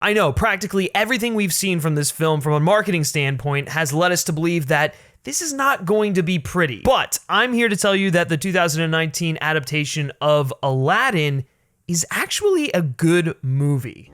I know, practically everything we've seen from this film from a marketing standpoint has led us to believe that this is not going to be pretty. But I'm here to tell you that the 2019 adaptation of Aladdin is actually a good movie.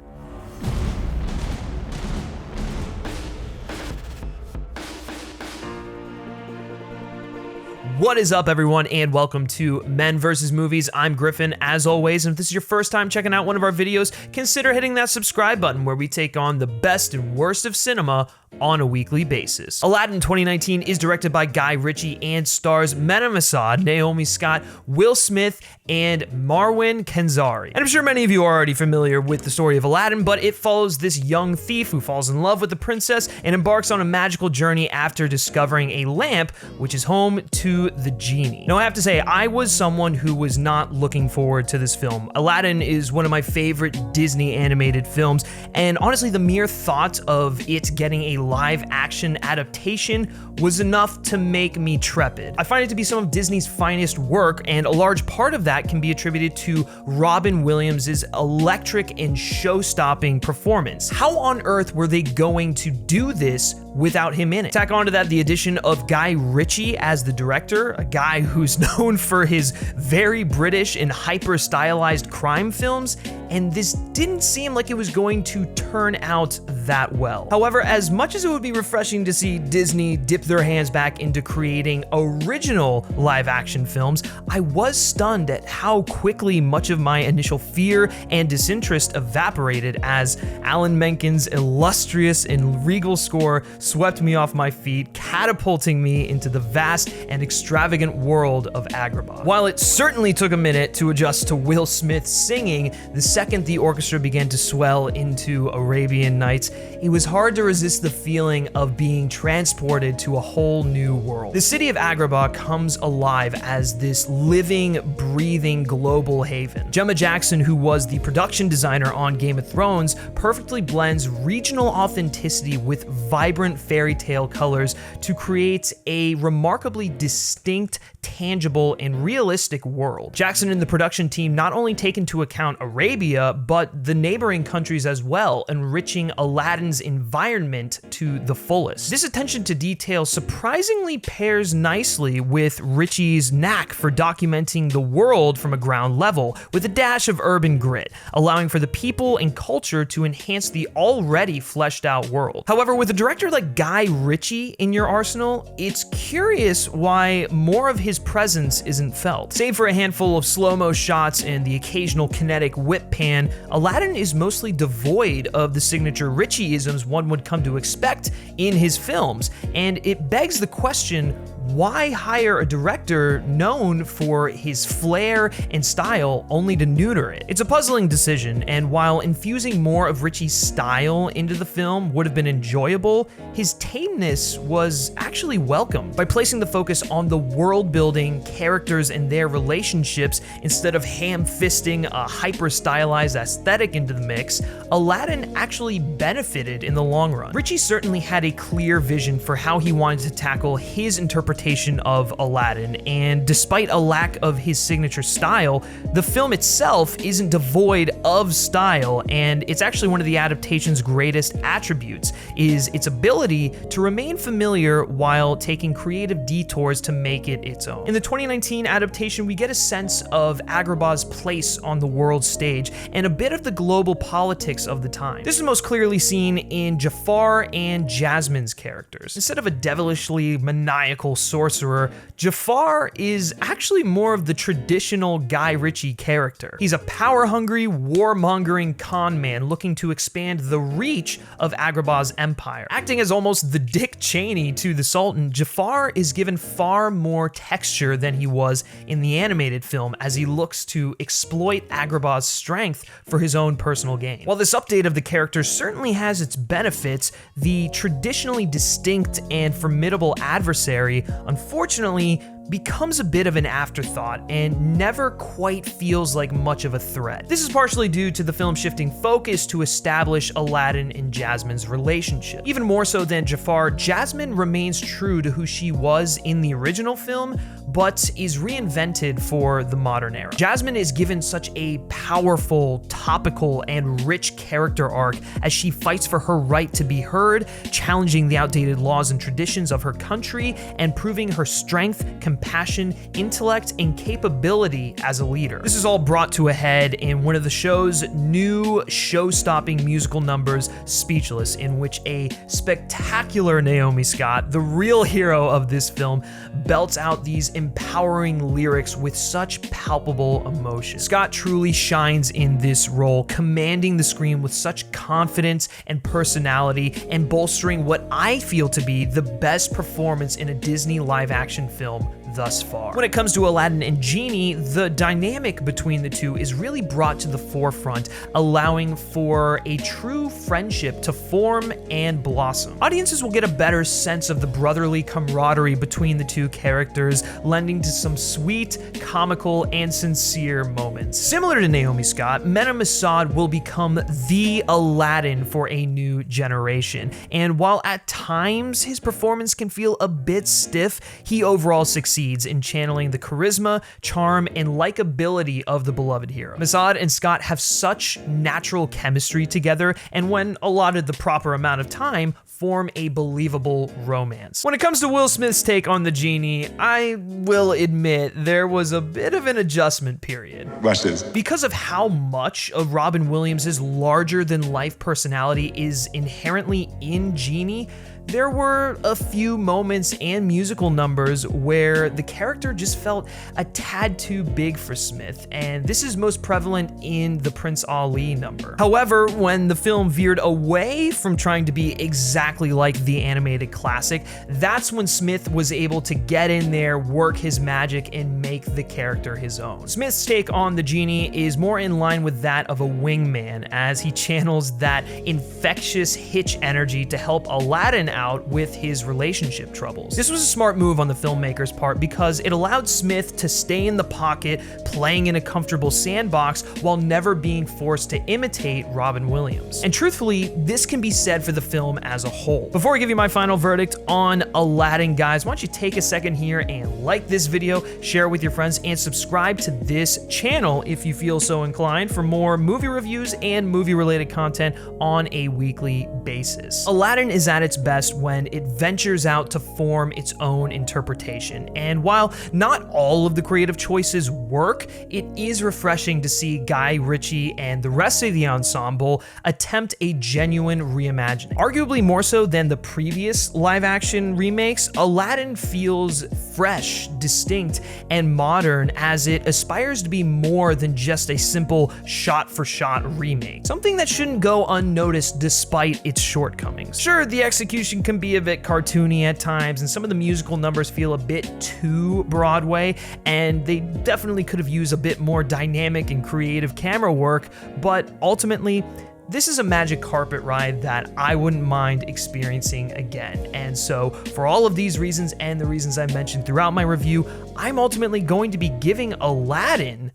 What is up, everyone, and welcome to Men vs. Movies. I'm Griffin, as always, and if this is your first time checking out one of our videos, consider hitting that subscribe button where we take on the best and worst of cinema on a weekly basis. Aladdin 2019 is directed by Guy Ritchie and stars Mena Massoud, Naomi Scott, Will Smith, and Marwan Kenzari. And I'm sure many of you are already familiar with the story of Aladdin, but it follows this young thief who falls in love with the princess and embarks on a magical journey after discovering a lamp, which is home to the genie. Now, I have to say, I was someone who was not looking forward to this film. Aladdin is one of my favorite Disney animated films, and honestly, the mere thought of it getting a live-action adaptation was enough to make me trepid. I find it to be some of Disney's finest work, and a large part of that can be attributed to Robin Williams' electric and show-stopping performance. How on earth were they going to do this without him in it? Tack onto that the addition of Guy Ritchie as the director, a guy who's known for his very British and hyper-stylized crime films, and this didn't seem like it was going to turn out that well. However, as much as it would be refreshing to see Disney dip their hands back into creating original live-action films, I was stunned at how quickly much of my initial fear and disinterest evaporated as Alan Menken's illustrious and regal score swept me off my feet, catapulting me into the vast and extravagant world of Agrabah. While it certainly took a minute to adjust to Will Smith singing, the second the orchestra began to swell into Arabian Nights, it was hard to resist the feeling of being transported to a whole new world. The city of Agrabah comes alive as this living, breathing global haven. Gemma Jackson, who was the production designer on Game of Thrones, perfectly blends regional authenticity with vibrant fairy tale colors to create a remarkably distinct, tangible, and realistic world. Jackson and the production team not only take into account Arabia, but the neighboring countries as well, enriching Aladdin's environment to the fullest. This attention to detail surprisingly pairs nicely with Ritchie's knack for documenting the world from a ground level, with a dash of urban grit, allowing for the people and culture to enhance the already fleshed out world. However, with a director like Guy Ritchie in your arsenal, it's curious why more of his presence isn't felt. Save for a handful of slow-mo shots and the occasional kinetic whip pan, Aladdin is mostly devoid of the signature Ritchie-isms one would come to expect in his films, and it begs the question, why hire a director known for his flair and style only to neuter it? It's a puzzling decision, and while infusing more of Ritchie's style into the film would have been enjoyable, his tameness was actually welcome. By placing the focus on the world building, characters, and their relationships instead of ham-fisting a hyper-stylized aesthetic into the mix, Aladdin actually benefited in the long run. Ritchie certainly had a clear vision for how he wanted to tackle his interpretation of Aladdin, and despite a lack of his signature style, the film itself isn't devoid of style, and it's actually one of the adaptation's greatest attributes, is its ability to remain familiar while taking creative detours to make it its own. In the 2019 adaptation, we get a sense of Agrabah's place on the world stage and a bit of the global politics of the time. This is most clearly seen in Jafar and Jasmine's characters. Instead of a devilishly maniacal sorcerer, Jafar is actually more of the traditional Guy Ritchie character. He's a power-hungry, warmongering con man looking to expand the reach of Agrabah's empire. Acting as almost the Dick Cheney to the Sultan, Jafar is given far more texture than he was in the animated film as he looks to exploit Agrabah's strength for his own personal gain. While this update of the character certainly has its benefits, the traditionally distinct and formidable adversary unfortunately becomes a bit of an afterthought and never quite feels like much of a threat. This is partially due to the film shifting focus to establish Aladdin and Jasmine's relationship. Even more so than Jafar, Jasmine remains true to who she was in the original film, but is reinvented for the modern era. Jasmine is given such a powerful, topical, and rich character arc as she fights for her right to be heard, challenging the outdated laws and traditions of her country, and proving her strength, compassion, intellect, and capability as a leader. This is all brought to a head in one of the show's new show-stopping musical numbers, Speechless, in which a spectacular Naomi Scott, the real hero of this film, belts out these empowering lyrics with such palpable emotion. Scott truly shines in this role, commanding the screen with such confidence and personality, and bolstering what I feel to be the best performance in a Disney live-action film thus far. When it comes to Aladdin and Genie, the dynamic between the two is really brought to the forefront, allowing for a true friendship to form and blossom. Audiences will get a better sense of the brotherly camaraderie between the two characters, lending to some sweet, comical, and sincere moments. Similar to Naomi Scott, Mena Massoud will become the Aladdin for a new generation, and while at times his performance can feel a bit stiff, he overall succeeds in channeling the charisma, charm, and likability of the beloved hero. Massoud and Scott have such natural chemistry together, and when allotted the proper amount of time, form a believable romance. When it comes to Will Smith's take on the Genie, I will admit there was a bit of an adjustment period. Watch this. Because of how much of Robin Williams' larger-than-life personality is inherently in Genie, there were a few moments and musical numbers where the character just felt a tad too big for Smith, and this is most prevalent in the Prince Ali number. However, when the film veered away from trying to be exactly like the animated classic, that's when Smith was able to get in there, work his magic, and make the character his own. Smith's take on the Genie is more in line with that of a wingman, as he channels that infectious Hitch energy to help Aladdin out with his relationship troubles. This was a smart move on the filmmaker's part because it allowed Smith to stay in the pocket, playing in a comfortable sandbox while never being forced to imitate Robin Williams. And truthfully, this can be said for the film as a whole. Before I give you my final verdict on Aladdin, guys, why don't you take a second here and like this video, share it with your friends, and subscribe to this channel if you feel so inclined for more movie reviews and movie-related content on a weekly basis. Aladdin is at its best when it ventures out to form its own interpretation, and while not all of the creative choices work, it is refreshing to see Guy Ritchie and the rest of the ensemble attempt a genuine reimagining. Arguably more so than the previous live-action remakes, Aladdin feels fresh, distinct, and modern as it aspires to be more than just a simple shot-for-shot remake, something that shouldn't go unnoticed despite its shortcomings. Sure, the execution can be a bit cartoony at times, and some of the musical numbers feel a bit too Broadway, and they definitely could have used a bit more dynamic and creative camera work, but ultimately, this is a magic carpet ride that I wouldn't mind experiencing again. And so, for all of these reasons and the reasons I mentioned throughout my review, I'm ultimately going to be giving Aladdin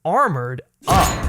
Armored Up.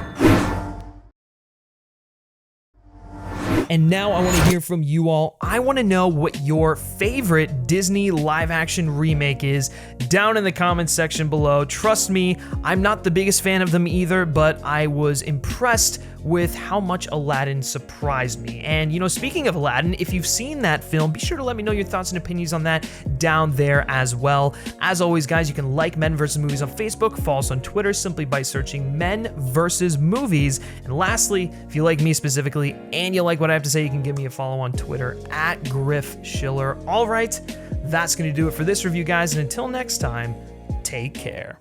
And now I want to hear from you all. I want to know what your favorite Disney live-action remake is down in the comments section below. Trust me, I'm not the biggest fan of them either, but I was impressed with how much Aladdin surprised me. And you know, speaking of Aladdin, if you've seen that film, be sure to let me know your thoughts and opinions on that down there as well. As always, guys, you can like Men vs. Movies on Facebook, follow us on Twitter simply by searching Men vs. Movies. And lastly, if you like me specifically and you like what I have to say, you can give me a follow on Twitter at Griff Schiller. All right, that's going to do it for this review, guys. And until next time, take care.